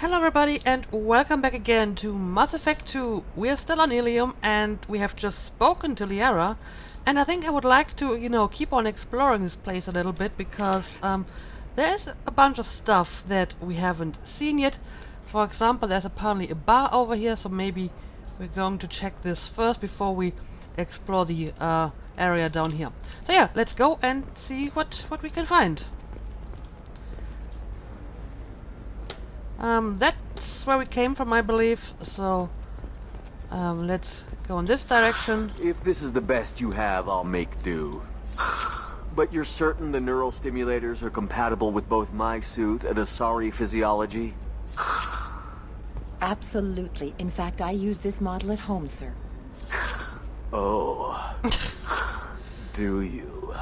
Hello everybody and welcome back again to Mass Effect 2. We're still on Ilium and we have just spoken to Liara, and I think I would like to, keep on exploring this place a little bit because there is a bunch of stuff that we haven't seen yet. For example, there's apparently a bar over here, so maybe we're going to check this first before we explore the area down here. So yeah, let's go and see what we can find. That's where we came from, I believe, so let's go in this direction. If this is the best you have, I'll make do. But you're certain the neural stimulators are compatible with both my suit and Asari physiology? Absolutely. In fact, I use this model at home, sir. Oh. Do you?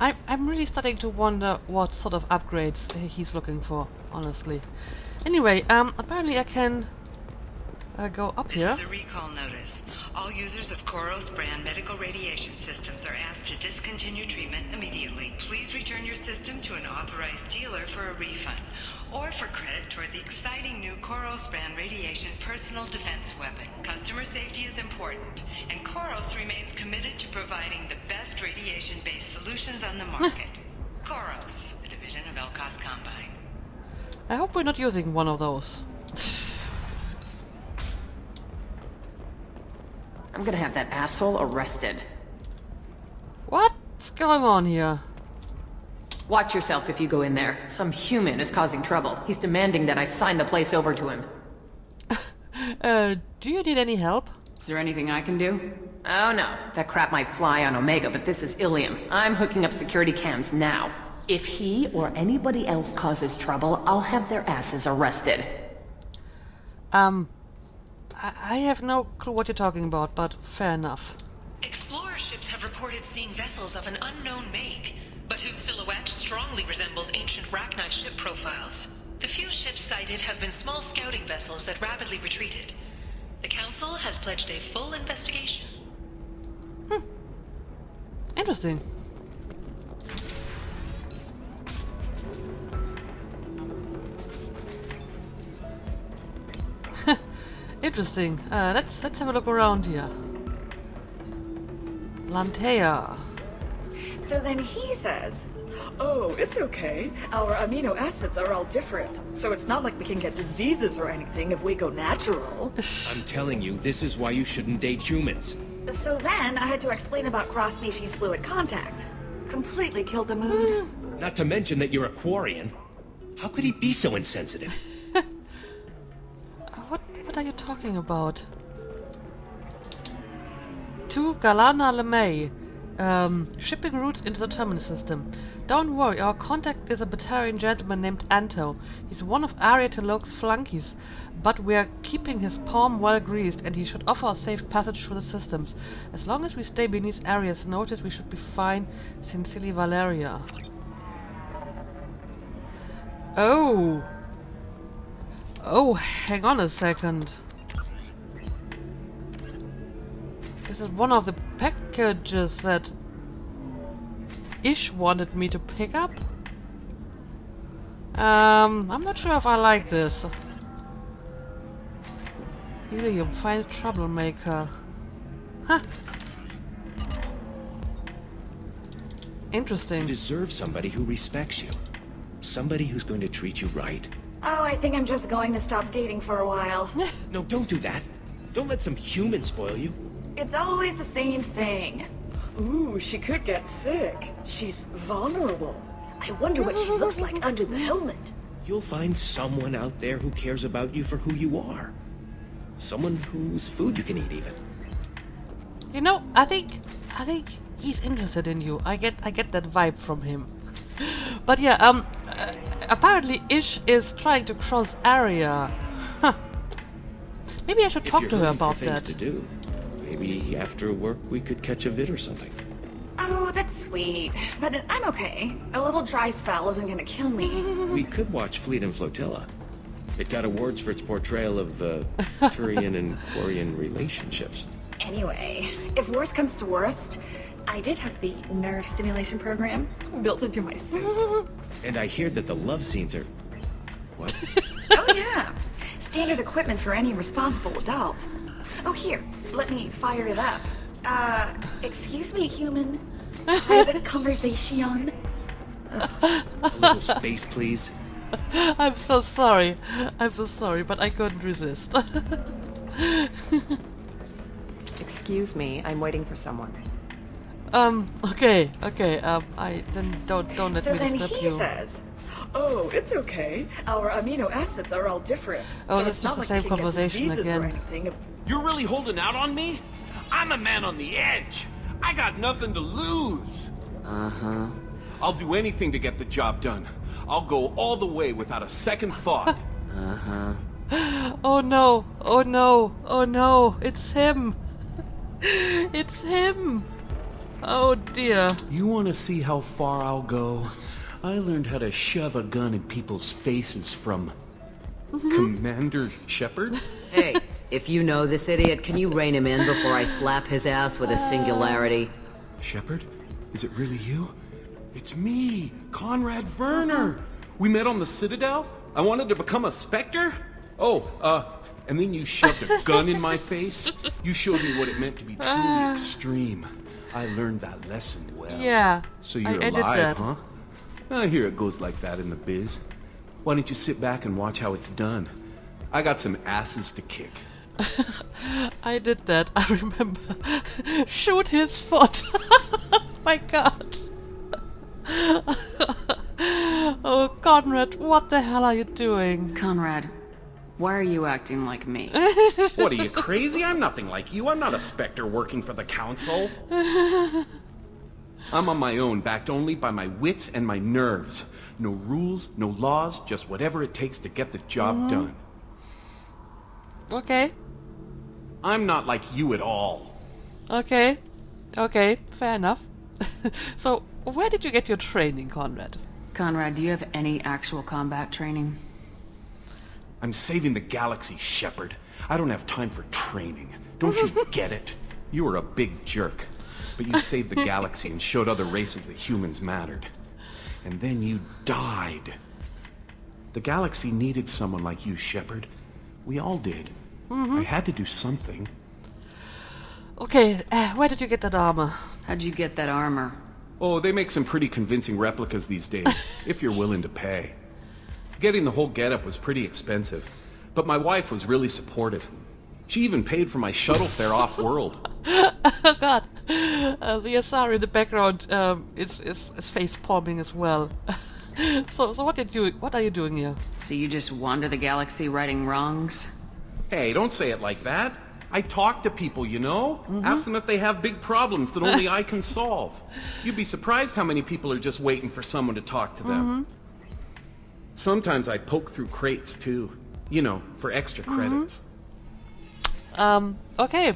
I'm really starting to wonder what sort of upgrades he's looking for, honestly. Anyway, apparently I can go up here. This is a recall notice. All users of Koros brand medical radiation systems are asked to discontinue treatment immediately. Please return your system to an authorized dealer for a refund, or for credit toward the exciting new Koros brand radiation personal defense weapon. Customer safety is important, and Koros remains committed to providing the best radiation-based solutions on the market. Koros, a division of Elkos Combine. I hope we're not using one of those. I'm gonna have that asshole arrested. What's going on here? Watch yourself if you go in there. Some human is causing trouble. He's demanding that I sign the place over to him. Do you need any help? Is there anything I can do? Oh no, that crap might fly on Omega, but this is Ilium. I'm hooking up security cams now. If he or anybody else causes trouble, I'll have their asses arrested. I have no clue what you're talking about, but fair enough. Explorer ships have reported seeing vessels of an unknown make, but whose silhouette strongly resembles ancient Rachni ship profiles. The few ships sighted have been small scouting vessels that rapidly retreated. The Council has pledged a full investigation. Interesting. Interesting. Let's have a look around here. Lantea. So then he says, oh, it's okay. Our amino acids are all different. So it's not like we can get diseases or anything if we go natural. I'm telling you, this is why you shouldn't date humans. So then I had to explain about cross-species fluid contact. Completely killed the mood. Not to mention that you're a Quarian. How could he be so insensitive? What are you talking about? To Galana Lemay. Shipping routes into the terminal system. Don't worry, our contact is a Batarian gentleman named Anto. He's one of Arya Telok's flunkies, but we're keeping his palm well greased and he should offer a safe passage through the systems. As long as we stay beneath Arya's notice, we should be fine. Sincerely, Valeria. Oh! Oh, hang on a second. This is one of the packages that Ish wanted me to pick up. I'm not sure if I like this. Ilium, find troublemaker. Huh. Interesting. You deserve somebody who respects you. Somebody who's going to treat you right. Oh, I think I'm just going to stop dating for a while. No, don't do that. Don't let some human spoil you. It's always the same thing. Ooh, she could get sick. She's vulnerable. I wonder what she looks like under the helmet. You'll find someone out there who cares about you for who you are. Someone whose food you can eat, even. You know, I think he's interested in you. I get that vibe from him. But yeah, apparently Ish is trying to cross area. Huh. Maybe I should talk to her about that. To do. Maybe after work we could catch a vid or something. Oh, that's sweet. But I'm okay. A little dry spell isn't gonna kill me. We could watch Fleet and Flotilla. It got awards for its portrayal of Turian and Quarian relationships. Anyway, if worst comes to worst, I did have the nerve stimulation program built into my suit. And I hear that the love scenes are What? Oh yeah. Standard equipment for any responsible adult. Oh here, let me fire it up. Excuse me, human. Private conversation. A little space, please. I'm so sorry. I'm so sorry, but I couldn't resist. Excuse me, I'm waiting for someone. Okay. I then don't let So me then disturb he you. says, "Oh, it's okay. Our amino acids are all different. Oh, so that's it's not just like the we same can get conversation diseases again. or anything if You're really holding out on me? I'm a man on the edge. I got nothing to lose. Uh-huh. I'll do anything to get the job done. I'll go all the way without a second thought. Uh-huh. Oh no! Oh no! Oh no! It's him! It's him! Oh dear. You want to see how far I'll go? I learned how to shove a gun in people's faces from Commander Shepard. Hey, if you know this idiot, can you rein him in before I slap his ass with a singularity? Shepard? Is it really you? It's me, Conrad Werner. We met on the Citadel. I wanted to become a Spectre. And then you shoved a gun in my face. You showed me what it meant to be truly extreme. I learned that lesson well. Yeah. So you're I did alive, that. huh? I hear it goes like that in the biz. Why don't you sit back and watch how it's done? I got some asses to kick. I did that. I remember. Shoot his foot. My God. Oh, Conrad, what the hell are you doing? Conrad, why are you acting like me? What, are you crazy? I'm nothing like you. I'm not a Spectre working for the Council. I'm on my own, backed only by my wits and my nerves. No rules, no laws, just whatever it takes to get the job done. Okay. I'm not like you at all. Okay. Okay. Fair enough. So, where did you get your training, Conrad? Conrad, do you have any actual combat training? I'm saving the galaxy, Shepard. I don't have time for training. Don't you get it? You were a big jerk. But you saved the galaxy and showed other races that humans mattered. And then you died. The galaxy needed someone like you, Shepard. We all did. I had to do something. Okay, where did you get that armor? How'd you get that armor? Oh, they make some pretty convincing replicas these days, if you're willing to pay. Getting the whole getup was pretty expensive, but my wife was really supportive. She even paid for my shuttle fare off-world. Oh God, the Asari in the background is face palming as well. So what are you doing here? So you just wander the galaxy righting wrongs? Hey, don't say it like that. I talk to people, you know? Ask them if they have big problems that only I can solve. You'd be surprised how many people are just waiting for someone to talk to them. Sometimes I poke through crates, too. You know, for extra credits. Okay,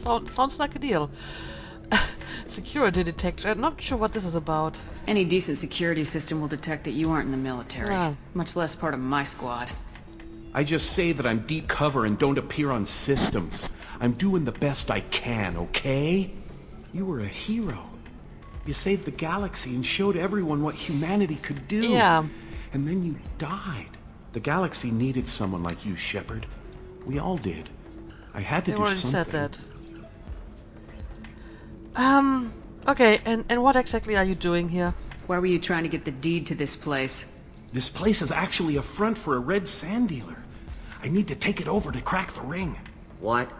sounds like a deal. Security detector. I'm not sure what this is about. Any decent security system will detect that you aren't in the military, Yeah. much less part of my squad. I just say that I'm deep cover and don't appear on systems. I'm doing the best I can, okay? You were a hero. You saved the galaxy and showed everyone what humanity could do. Yeah. And then you died. The galaxy needed someone like you, Shepard. We all did. I had to They do already something. said that. Okay, and what exactly are you doing here? Why were you trying to get the deed to this place? This place is actually a front for a red sand dealer. I need to take it over to crack the ring. What?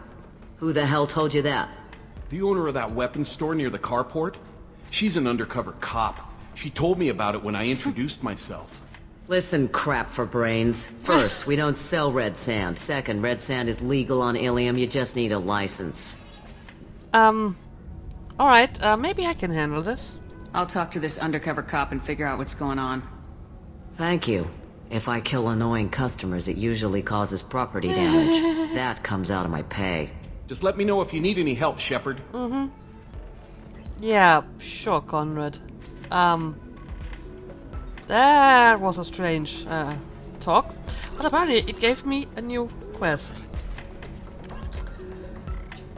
Who the hell told you that? The owner of that weapons store near the carport, she's an undercover cop. She told me about it when I introduced myself. Listen, crap for brains. First, we don't sell red sand. Second, red sand is legal on Ilium. You just need a license. Alright, maybe I can handle this. I'll talk to this undercover cop and figure out what's going on. Thank you. If I kill annoying customers, it usually causes property damage. That comes out of my pay. Just let me know if you need any help, Shepard. Yeah, sure, Conrad. That was a strange talk, but apparently it gave me a new quest.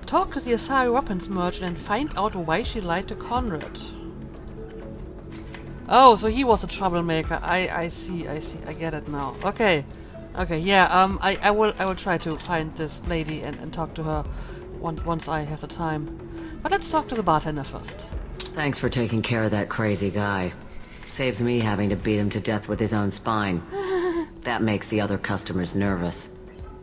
Talk to the Asari weapons merchant and find out why she lied to Conrad. Oh, so he was a troublemaker. I see, I get it now. Okay. Okay, yeah, I will try to find this lady and talk to her once I have the time. But let's talk to the bartender first. Thanks for taking care of that crazy guy. Saves me having to beat him to death with his own spine. That makes the other customers nervous.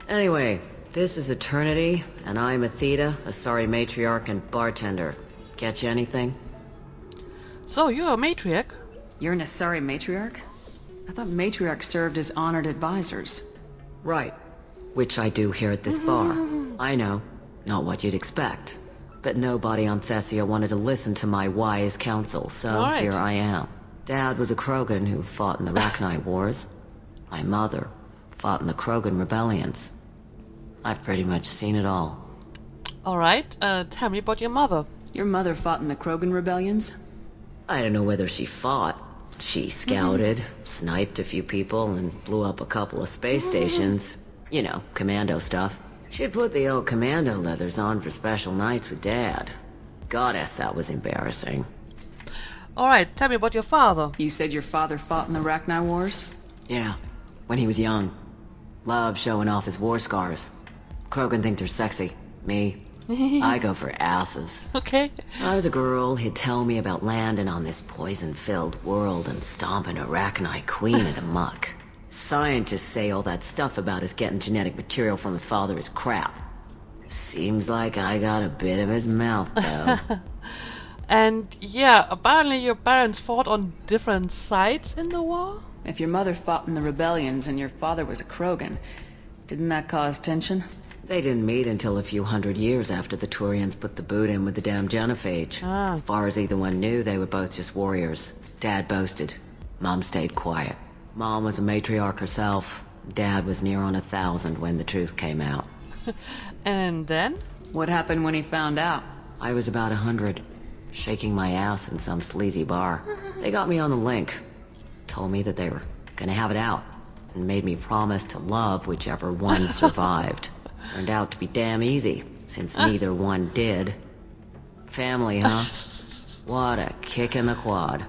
Anyway, this is Eternity, and I'm Athena, a sorry matriarch and bartender. Get you anything? So, you're a matriarch? You're an Asari matriarch? I thought matriarchs served as honored advisors. Right. Which I do here at this bar. I know, not what you'd expect. But nobody on Thessia wanted to listen to my wise counsel, so Right. here I am. Dad was a Krogan who fought in the Rachni Wars. My mother fought in the Krogan rebellions. I've pretty much seen it all. Alright, tell me about your mother. Your mother fought in the Krogan rebellions? I don't know whether she fought. She scouted, sniped a few people, and blew up a couple of space stations. You know, commando stuff. She'd put the old commando leathers on for special nights with Dad. Goddess, that was embarrassing. Alright, tell me about your father. You said your father fought in the Rachni Wars? Yeah, when he was young. Loved showing off his war scars. Krogan think they're sexy. Me, I go for asses. Okay. When I was a girl, he'd tell me about landing on this poison-filled world and stomping a Rachni queen into muck. Scientists say all that stuff about us getting genetic material from the father is crap. Seems like I got a bit of his mouth, though. And yeah, apparently your parents fought on different sides in the war? If your mother fought in the rebellions and your father was a Krogan, didn't that cause tension? They didn't meet until a few hundred years after the Turians put the boot in with the damn genophage. As far as either one knew, they were both just warriors. Dad boasted. Mom stayed quiet. Mom was a matriarch herself. Dad was near on 1,000 when the truth came out. And then? What happened when he found out? I was about 100, shaking my ass in some sleazy bar. They got me on the link. Told me that they were gonna have it out, and made me promise to love whichever one survived. Turned out to be damn easy, since neither one did. Family, huh? What a kick in the quad.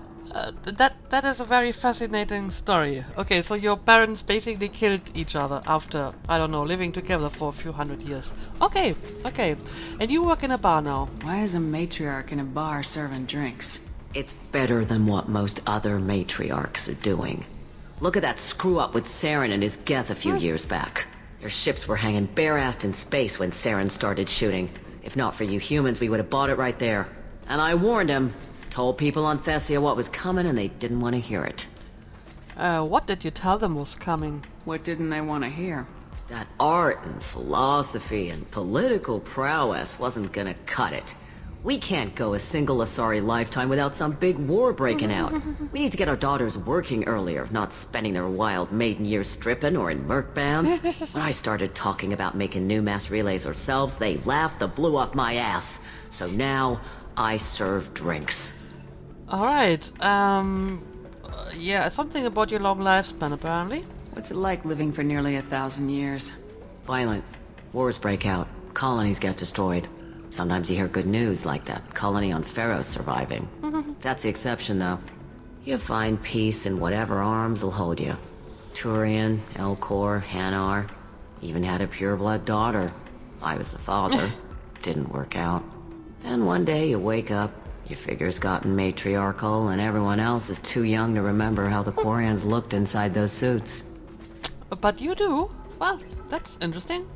That is a very fascinating story. Okay, so your parents basically killed each other after, I don't know, living together for a few hundred years. Okay, okay. And you work in a bar now. Why is a matriarch in a bar serving drinks? It's better than what most other matriarchs are doing. Look at that screw-up with Saren and his Geth a few years back. Their ships were hanging bare-assed in space when Saren started shooting. If not for you humans, we would have bought it right there. And I warned him. Told people on Thessia what was coming and they didn't want to hear it. What did you tell them was coming? What didn't they want to hear? That art and philosophy and political prowess wasn't gonna cut it. We can't go a single Asari lifetime without some big war breaking out. We need to get our daughters working earlier, not spending their wild maiden years stripping or in merc bands. When I started talking about making new mass relays ourselves, they laughed the blue off my ass. So now, I serve drinks. Alright, yeah, something about your long lifespan apparently. What's it like living for nearly 1,000 years? Violent. Wars break out. Colonies get destroyed. Sometimes you hear good news, like that colony on Pharaoh surviving. That's the exception, though. You find peace in whatever arms will hold you. Turian, Elcor, Hanar. Even had a pureblood daughter. I was the father. Didn't work out. And one day you wake up, your figure's gotten matriarchal, and everyone else is too young to remember how the Quarians looked inside those suits. But you do? Well, that's interesting.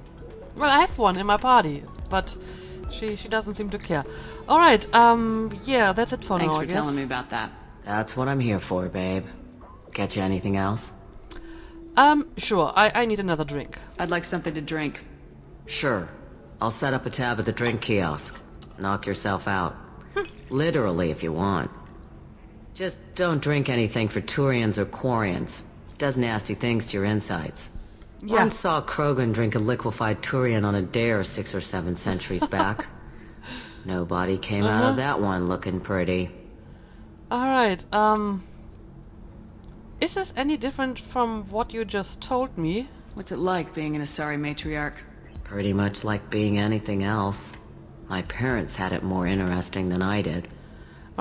Well, I have one in my party, but she doesn't seem to care. Alright, yeah, that's it for Thanks now, for I guess. telling me about that. That's what I'm here for, babe. Get you anything else? Sure, I need another drink. I'd like something to drink. Sure. I'll set up a tab at the drink kiosk. Knock yourself out. Literally, if you want. Just don't drink anything for Turians or Quarians. Does nasty things to your insides. Yeah. Once saw Krogan drink a liquefied Turian on a dare 6 or 7 centuries back. Nobody came out of that one looking pretty. Alright, is this any different from what you just told me? What's it like being an Asari matriarch? Pretty much like being anything else. My parents had it more interesting than I did.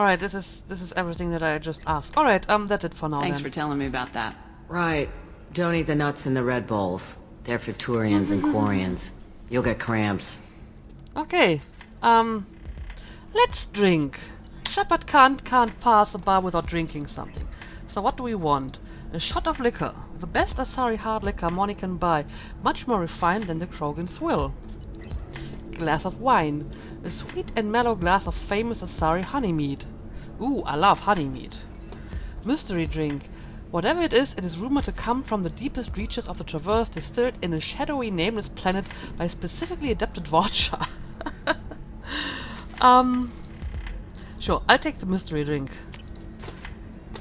Alright, this is everything that I just asked. Alright, that's it for now Thanks then. for telling me about that. Right. Don't eat the nuts in the Red Bowls. They're for Turians and Quarians. You'll get cramps. Okay, let's drink. Shepard can't pass a bar without drinking something. So what do we want? A shot of liquor. The best Asari hard liquor money can buy. Much more refined than the Krogan's will. Glass of wine. A sweet and mellow glass of famous Asari honey mead. Ooh, I love honey mead. Mystery drink. Whatever it is rumored to come from the deepest reaches of the Traverse, distilled in a shadowy, nameless planet by specifically adapted vodka. Sure, I'll take the mystery drink.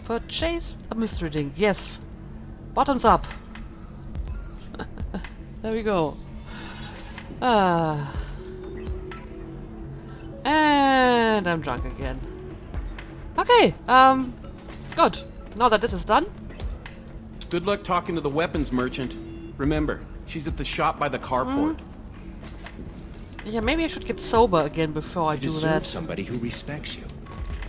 Purchase a mystery drink, yes. Bottoms up. There we go. And I'm drunk again. Okay, good. Now that this is done. Good luck talking to the weapons merchant. Remember, she's at the shop by the carport. Yeah, maybe I should get sober again before I You do deserve that. somebody who respects you.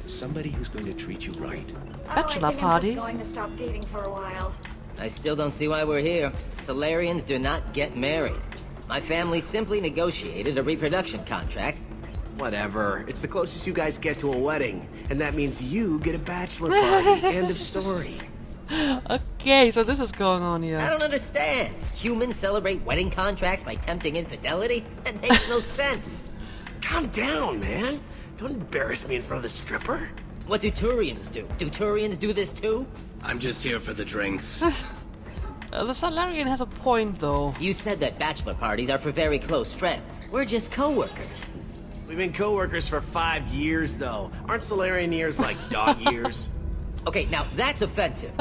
Somebody who's going to treat you right. Bachelor I think party. I'm just going to stop dating for a while. I still don't see why we're here. Solarians do not get married. My family simply negotiated a reproduction contract. Whatever. It's the closest you guys get to a wedding. And that means you get a bachelor party. End of story. Okay, so this is going on I here. don't understand. Humans celebrate wedding contracts by tempting infidelity? That makes no sense. Calm down, man. Don't embarrass me in front of the stripper. What do Turians do? Do Turians do this too? I'm just here for the drinks. The Solarian has a point, though. You said that bachelor parties are for very close friends. We're just co-workers. We've been co-workers for 5 years, though. Aren't Solarian years like dog years? Okay, now that's offensive.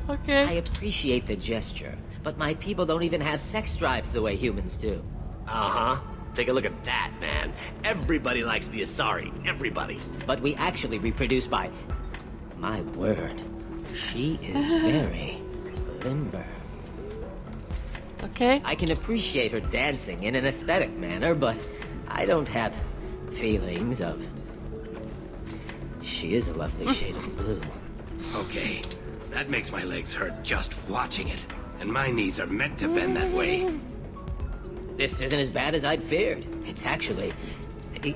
Okay. I appreciate the gesture, but my people don't even have sex drives the way humans do. Uh-huh. Take a look at that, man. Everybody likes the Asari. Everybody. But we actually reproduce by... My word. She is very limber. Okay. I can appreciate her dancing in an aesthetic manner, but I don't have feelings of... She is a lovely shade of blue. Okay, that makes my legs hurt just watching it. And my knees are meant to bend that way. This isn't as bad as I'd feared. It's actually...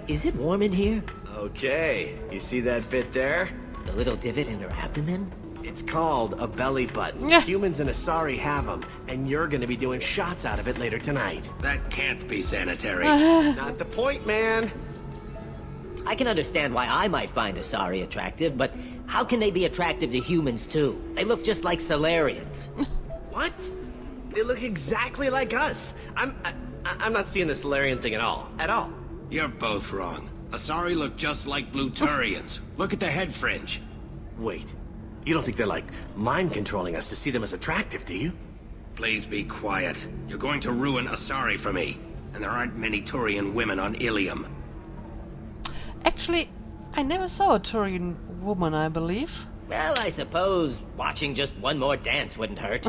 Is it warm in here? Okay. You see that bit there? The little divot in her abdomen? It's called a belly button. Yeah. Humans and Asari have them, and you're gonna be doing shots out of it later tonight. That can't be sanitary. Not the point, man. I can understand why I might find Asari attractive, but how can they be attractive to humans too? They look just like Solarians. What? They look exactly like us. I'm not seeing the Solarian thing at all. At all. You're both wrong. Asari look just like blue Turians. Look at the head fringe. Wait. You don't think they're like mind controlling us to see them as attractive, do you? Please be quiet. You're going to ruin Asari for me. And there aren't many Turian women on Ilium. Actually, I never saw a Turian woman, I believe. Well, I suppose watching just one more dance wouldn't hurt.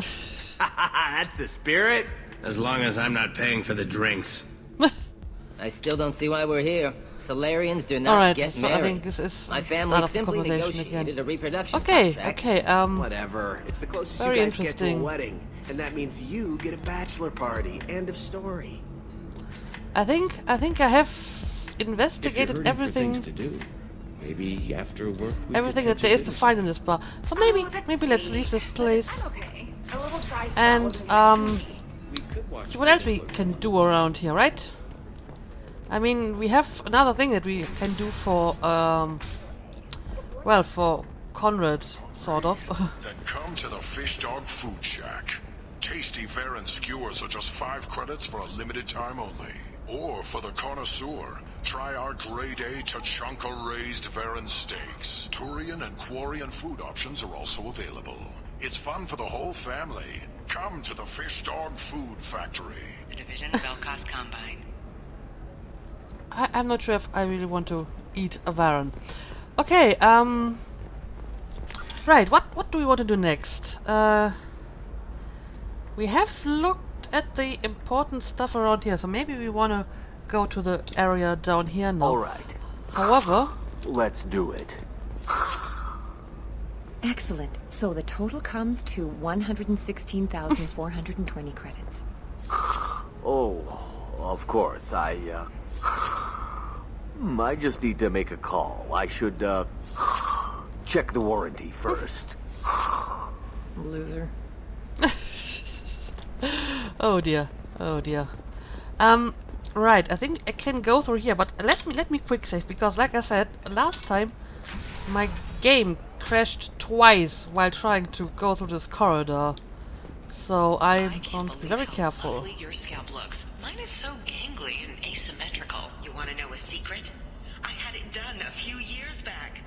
That's the spirit. As long as I'm not paying for the drinks. I still don't see why we're here. Solarians do not Alright, get so married. I think this is My start family of the simply conversation negotiated again. a reproduction Okay, contract. okay, Whatever. It's the closest Very you guys get to a interesting. wedding. And that means you get a bachelor party. End of story. I think I have If you're investigated hurting for things everything to do, maybe after work we everything could that catch there a is to dinner find in this bar. So maybe Oh, that's maybe let's sweet, leave this but place. I'm okay. A little dry spell And wasn't bad for me. We could watch see what else we Flotilla. can do around here, right? I mean, we have another thing that we can do for well, for Conrad, sort of. Then come to the Fish Dog Food Shack. Tasty fare and skewers are just 5 credits for a limited time only. Or for the connoisseur, try our grade A Tachanka raised Varen steaks. Turian and Quarian food options are also available. It's fun for the whole family. Come to the Fish Dog Food Factory. The division of Belkos Combine. I'm not sure if I really want to eat a Varen. Okay, right, what do we want to do next? We have looked at the important stuff around here, so maybe we want to go to the area down here now. All right. However... Let's do it. Excellent. So the total comes to 116,420 credits. Oh, of course, I just need to make a call. I should, check the warranty first. Loser. Oh dear. Oh dear. Right, I think I can go through here, but let me quick save, because like I said, last time my game crashed twice while trying to go through this corridor. So I'm going to be very careful. Lovely your scalp looks. Mine is so gangly and asymmetrical. You want to know a secret? I had it done a few years back.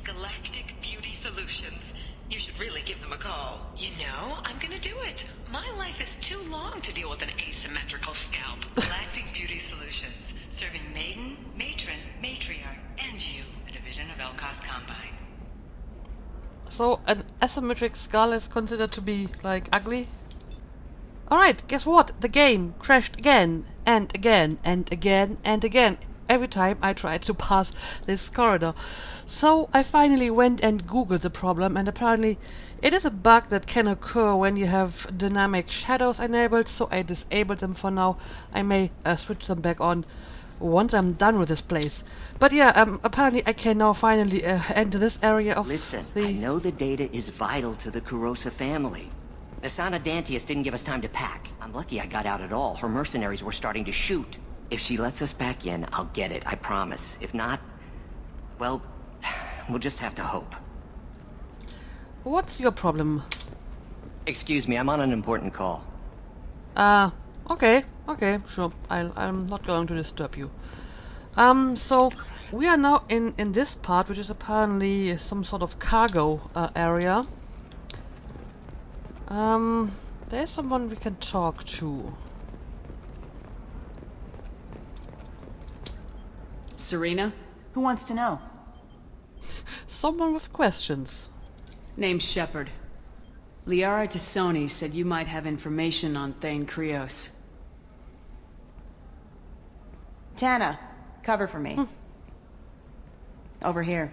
Galactic Beauty Solutions. You should really give them a call. You know, I'm gonna do it. My life is too long to deal with an asymmetrical scalp. Galactic Beauty Solutions. Serving maiden, matron, matriarch, and you. A division of Elcos Combine. So an asymmetric skull is considered to be, like, ugly? Alright, guess what? The game crashed again, and again, and again, and again, every time I tried to pass this corridor. So I finally went and googled the problem, and apparently it is a bug that can occur when you have dynamic shadows enabled, so I disabled them for now. I may switch them back on once I'm done with this place. But yeah, apparently I can now finally enter this area of Listen, the... I know the data is vital to the Kurosa family. Asana Dantius didn't give us time to pack. I'm lucky I got out at all. Her mercenaries were starting to shoot. If she lets us back in, I'll get it, I promise. If not, well, we'll just have to hope. What's your problem? Excuse me, I'm on an important call. Okay, sure. I'm not going to disturb you. So we are now in this part, which is apparently some sort of cargo area. There's someone we can talk to. Serena? Who wants to know? Someone with questions. Name's Shepard. Liara Tassoni said you might have information on Thane Krios. Tana, cover for me. Over here.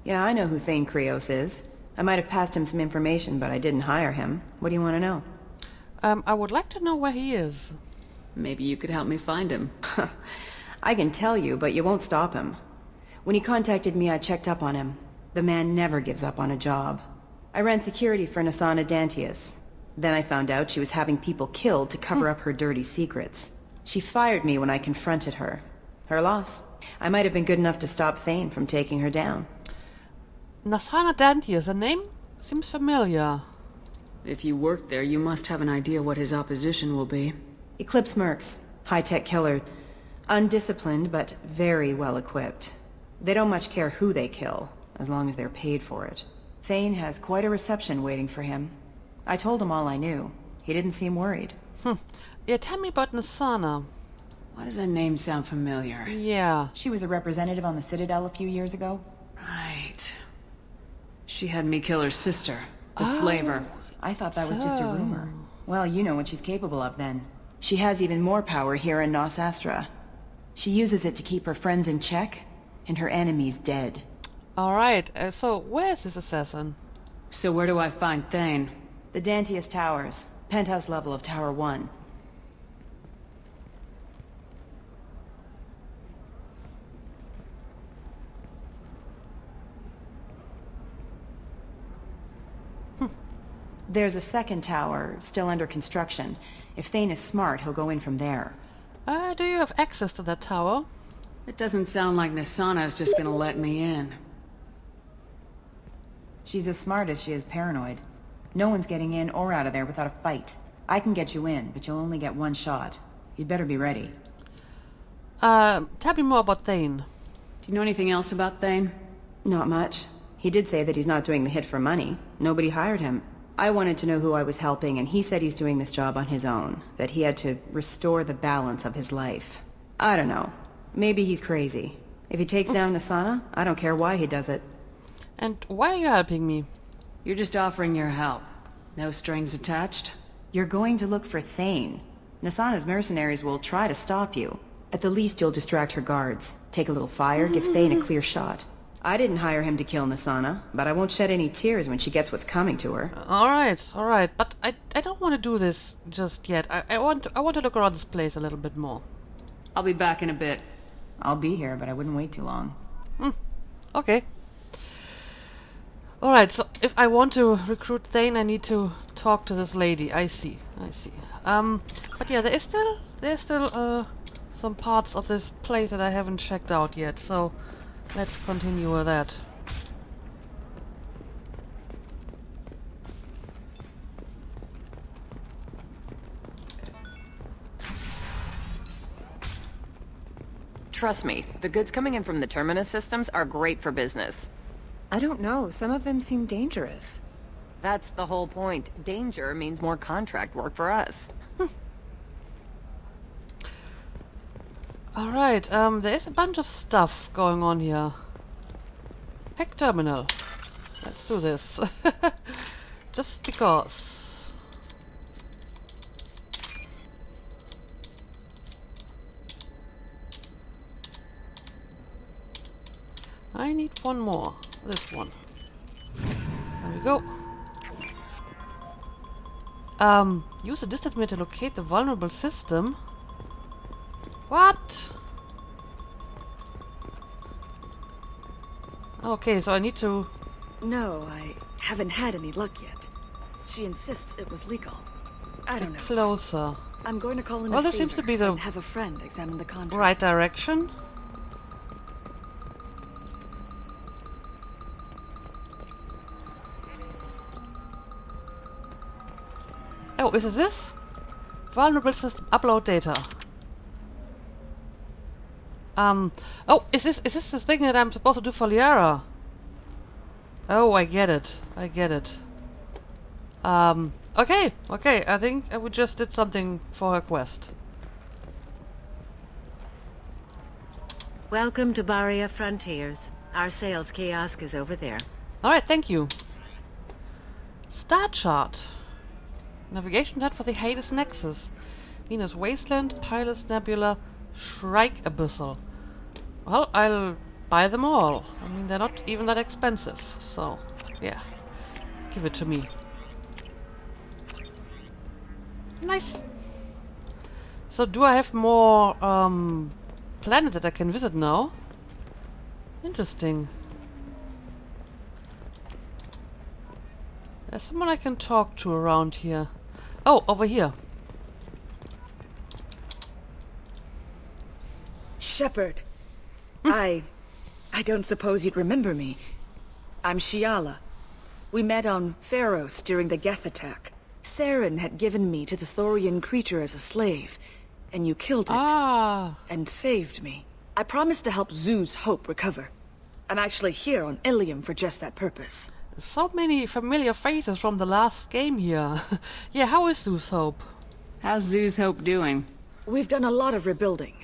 Yeah, I know who Thane Krios is. I might have passed him some information, but I didn't hire him. What do you want to know? I would like to know where he is. Maybe you could help me find him. I can tell you, but you won't stop him. When he contacted me, I checked up on him. The man never gives up on a job. I ran security for Asana Dantius. Then I found out she was having people killed to cover up her dirty secrets. She fired me when I confronted her. Her loss. I might have been good enough to stop Thane from taking her down. Asana Dantius, the name seems familiar. If you work there, you must have an idea what his opposition will be. Eclipse mercs. High-tech killer. Undisciplined, but very well-equipped. They don't much care who they kill, as long as they're paid for it. Thane has quite a reception waiting for him. I told him all I knew. He didn't seem worried. Yeah, tell me about Nasana. Why does that name sound familiar? Yeah. She was a representative on the Citadel a few years ago. Right. She had me kill her sister, the slaver. I thought that was just a rumor. Well, you know what she's capable of then. She has even more power here in Nos Astra. She uses it to keep her friends in check, and her enemies dead. Alright, so where is this assassin? So where do I find Thane? The Dantius Towers. Penthouse level of Tower 1. There's a second tower, still under construction. If Thane is smart, he'll go in from there. Do you have access to that tower? It doesn't sound like Nasana's just gonna let me in. She's as smart as she is paranoid. No one's getting in or out of there without a fight. I can get you in, but you'll only get one shot. You'd better be ready. Tell me more about Thane. Do you know anything else about Thane? Not much. He did say that he's not doing the hit for money. Nobody hired him. I wanted to know who I was helping, and he said he's doing this job on his own. That he had to restore the balance of his life. I don't know. Maybe he's crazy. If he takes down Nasana, I don't care why he does it. And why are you helping me? You're just offering your help. No strings attached? You're going to look for Thane. Nasana's mercenaries will try to stop you. At the least, you'll distract her guards. Take a little fire, give Thane a clear shot. I didn't hire him to kill Nasana, but I won't shed any tears when she gets what's coming to her. Alright, but I don't want to do this just yet. I want to look around this place a little bit more. I'll be back in a bit. I'll be here, but I wouldn't wait too long. Okay. Alright, so if I want to recruit Thane, I need to talk to this lady. I see. But yeah, there's still some parts of this place that I haven't checked out yet, so let's continue with that. Trust me, the goods coming in from the Terminus systems are great for business. I don't know. Some of them seem dangerous. That's the whole point. Danger means more contract work for us. Alright, there is a bunch of stuff going on here. Hack terminal. Let's do this. Just because. I need one more. This one. There we go. Use a distance meter to locate the vulnerable system. What? Okay, so I need to... No, I haven't had any luck yet. She insists it was legal. I don't know. Closer. I'm going to call in Well, a this seems to be the and have a friend examine the contract. right direction. Oh, is it this? Vulnerable system upload data. Oh, is this the thing that I'm supposed to do for Liara? Oh, I get it. Okay, I think we just did something for her quest. Welcome to Baria Frontiers. Our sales kiosk is over there. Alright, thank you. Star chart. Navigation net for the Hades Nexus. Venus Wasteland, Pilot's Nebula, Shrike Abyssal. Well, I'll buy them all. I mean, they're not even that expensive. So, yeah. Give it to me. Nice. So, do I have more planets that I can visit now? Interesting. There's someone I can talk to around here. Oh, over here. Shepard. I don't suppose you'd remember me. I'm Shiala. We met on Pharos during the Geth attack. Saren had given me to the Thorian creature as a slave, and you killed it. And saved me. I promised to help Zeus Hope recover. I'm actually here on Ilium for just that purpose. So many familiar faces from the last game here. Yeah, how is Zeus Hope? How's Zeus Hope doing? We've done a lot of rebuilding.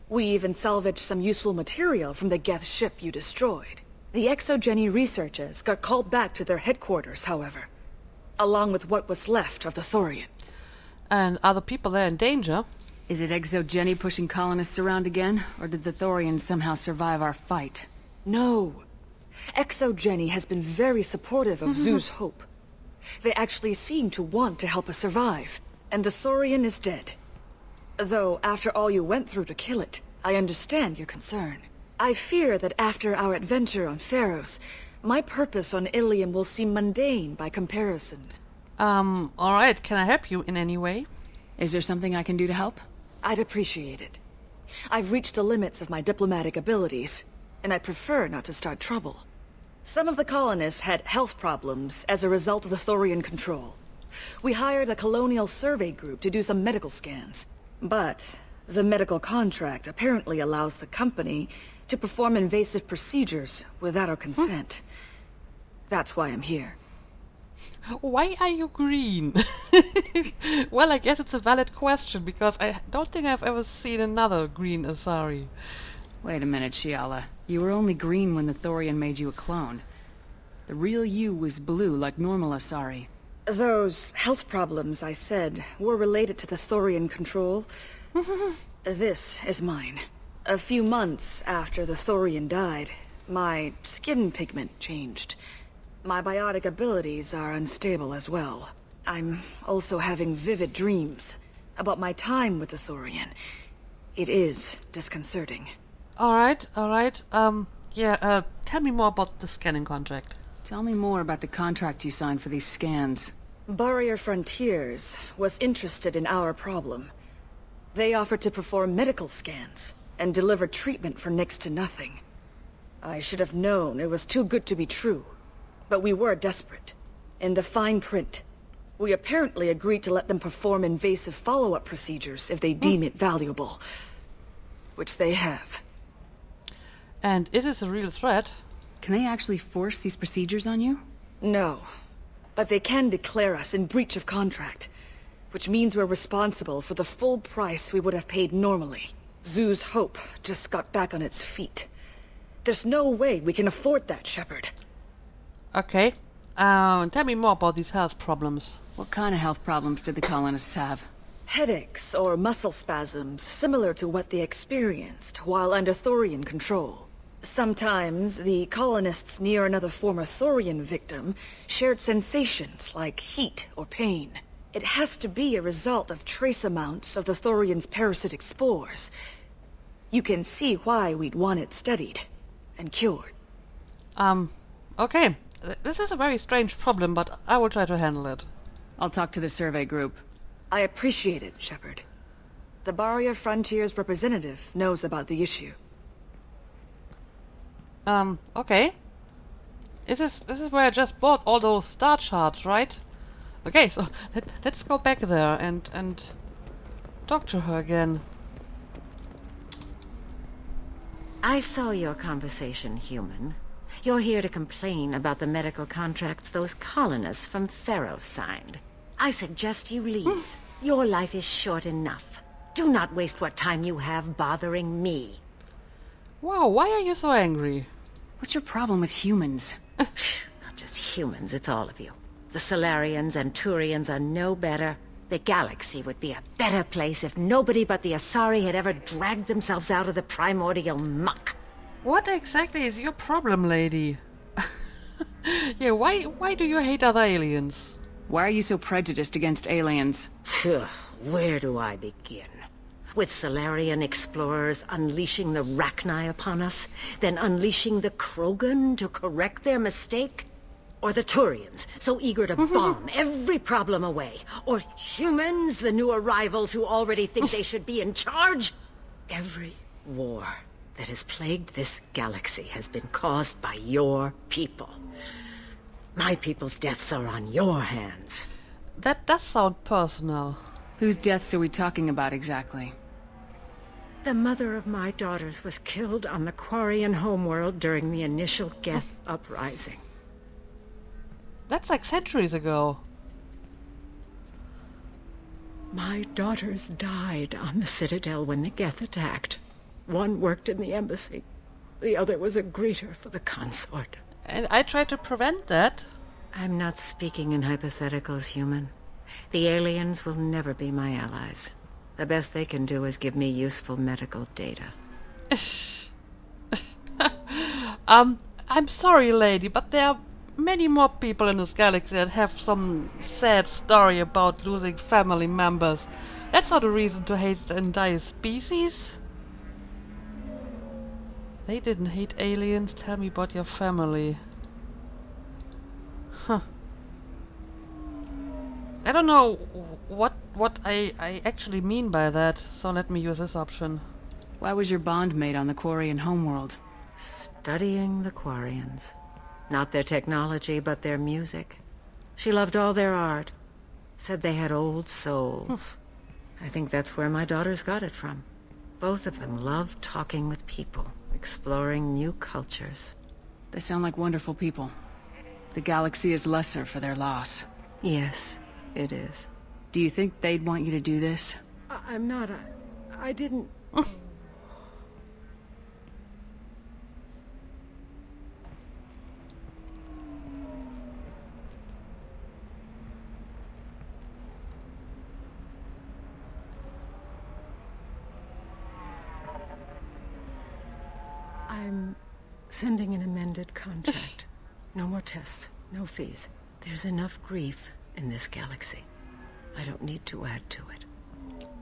We even salvaged some useful material from the Geth ship you destroyed. The exogeny researchers got called back to their headquarters, however, along with what was left of the Thorian. And are the people there in danger? Is it exogeny pushing colonists around again, or did the Thorians somehow survive our fight? No. Exogeny has been very supportive of Zeus Hope. They actually seem to want to help us survive, and the Thorian is dead. Though, after all you went through to kill it, I understand your concern. I fear that after our adventure on Pharos, my purpose on Ilium will seem mundane by comparison. Alright, can I help you in any way? Is there something I can do to help? I'd appreciate it. I've reached the limits of my diplomatic abilities, and I prefer not to start trouble. Some of the colonists had health problems as a result of the Thorian control. We hired a colonial survey group to do some medical scans. But the medical contract apparently allows the company to perform invasive procedures without our consent. That's why I'm here. Why are you green? Well, I guess it's a valid question, because I don't think I've ever seen another green Asari. Wait a minute, Shiala. You were only green when the Thorian made you a clone. The real you was blue, like normal Asari. Those health problems I said were related to the Thorian control. This is mine. A few months after the Thorian died, my skin pigment changed. My biotic abilities are unstable as well. I'm also having vivid dreams about my time with the Thorian. It is disconcerting. Alright. Tell me more about the scanning contract. Tell me more about the contract you signed for these scans. Barrier Frontiers was interested in our problem. They offered to perform medical scans and deliver treatment for next to nothing. I should have known it was too good to be true, but we were desperate. In the fine print, we apparently agreed to let them perform invasive follow-up procedures if they deem it valuable. Which they have. And is this a real threat? Can they actually force these procedures on you? No. But they can declare us in breach of contract, which means we're responsible for the full price we would have paid normally. Zoo's hope just got back on its feet. There's no way we can afford that, Shepard. Okay. Tell me more about these health problems. What kind of health problems did the colonists have? Headaches or muscle spasms, similar to what they experienced while under Thorian control. Sometimes, the colonists near another former Thorian victim shared sensations like heat or pain. It has to be a result of trace amounts of the Thorian's parasitic spores. You can see why we'd want it studied and cured. Okay. This is a very strange problem, but I will try to handle it. I'll talk to the survey group. I appreciate it, Shepard. The Barrier Frontiers representative knows about the issue. Okay. This is where I just bought all those star charts, right? Okay, so let's go back there and talk to her again. I saw your conversation, human. You're here to complain about the medical contracts those colonists from Theros signed. I suggest you leave. Your life is short enough. Do not waste what time you have bothering me. Wow, why are you so angry? What's your problem with humans? Not just humans, it's all of you. The Solarians and Turians are no better. The galaxy would be a better place if nobody but the Asari had ever dragged themselves out of the primordial muck. What exactly is your problem, lady? Yeah, why do you hate other aliens? Why are you so prejudiced against aliens? Where do I begin? With Solarian explorers unleashing the Rachni upon us, then unleashing the Krogan to correct their mistake? Or the Turians, so eager to bomb every problem away? Or humans, the new arrivals who already think they should be in charge? Every war that has plagued this galaxy has been caused by your people. My people's deaths are on your hands. That does sound personal. Whose deaths are we talking about exactly? The mother of my daughters was killed on the Quarian homeworld during the initial Geth uprising. That's like centuries ago. My daughters died on the Citadel when the Geth attacked. One worked in the embassy. The other was a greeter for the consort. And I tried to prevent that. I'm not speaking in hypotheticals, human. The aliens will never be my allies. The best they can do is give me useful medical data. I'm sorry, lady, but there are many more people in this galaxy that have some sad story about losing family members. That's not a reason to hate the entire species. They didn't hate aliens. Tell me about your family. Huh. I don't know what I actually mean by that, so let me use this option. Why was your bond made on the Quarian homeworld? Studying the Quarians. Not their technology, but their music. She loved all their art. Said they had old souls. I think that's where my daughters got it from. Both of them loved talking with people, exploring new cultures. They sound like wonderful people. The galaxy is lesser for their loss. Yes, it is. Do you think they'd want you to do this? I'm not. I didn't... I'm sending an amended contract. No more tests, no fees. There's enough grief in this galaxy. I don't need to add to it.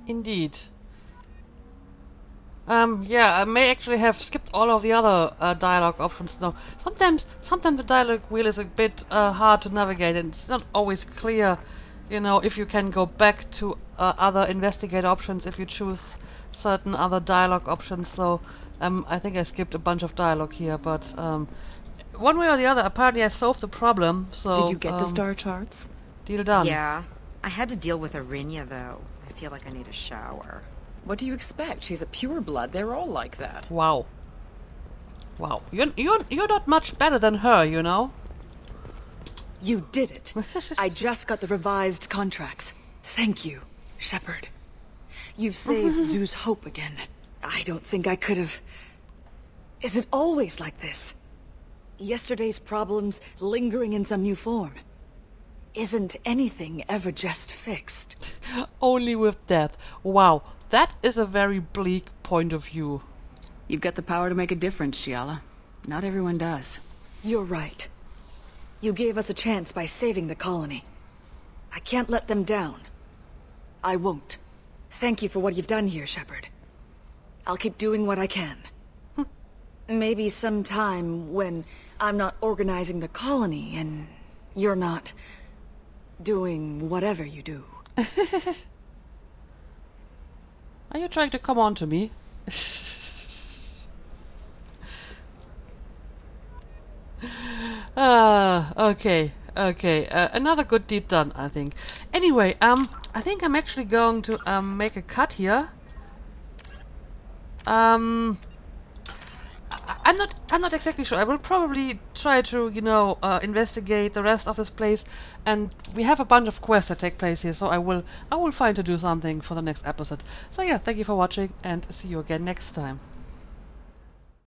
Indeed. Yeah, I may actually have skipped all of the other dialogue options now. Sometimes the dialogue wheel is a bit hard to navigate, and it's not always clear, you know, if you can go back to other investigate options if you choose certain other dialogue options. So I think I skipped a bunch of dialogue here, but one way or the other, apparently I solved the problem. So Did you get the star charts? Deal done. Yeah. I had to deal with Arinya, though. I feel like I need a shower. What do you expect? She's a pureblood. They're all like that. Wow. Wow. You're not much better than her, you know? You did it. I just got the revised contracts. Thank you, Shepard. You've saved Zoo's hope again. I don't think I could have... Is it always like this? Yesterday's problems lingering in some new form. Isn't anything ever just fixed? Only with death. Wow. That is a very bleak point of view. You've got the power to make a difference, Shiala. Not everyone does. You're right. You gave us a chance by saving the colony. I can't let them down. I won't. Thank you for what you've done here, Shepard. I'll keep doing what I can. Maybe sometime when I'm not organizing the colony and you're not doing whatever you do. Are you trying to come on to me? Okay. Another good deed done, I think. Anyway, I think I'm actually going to make a cut here. I'm not exactly sure. I will probably try to, you know, investigate the rest of this place, and we have a bunch of quests that take place here, so I will find to do something for the next episode. So yeah, thank you for watching, and see you again next time.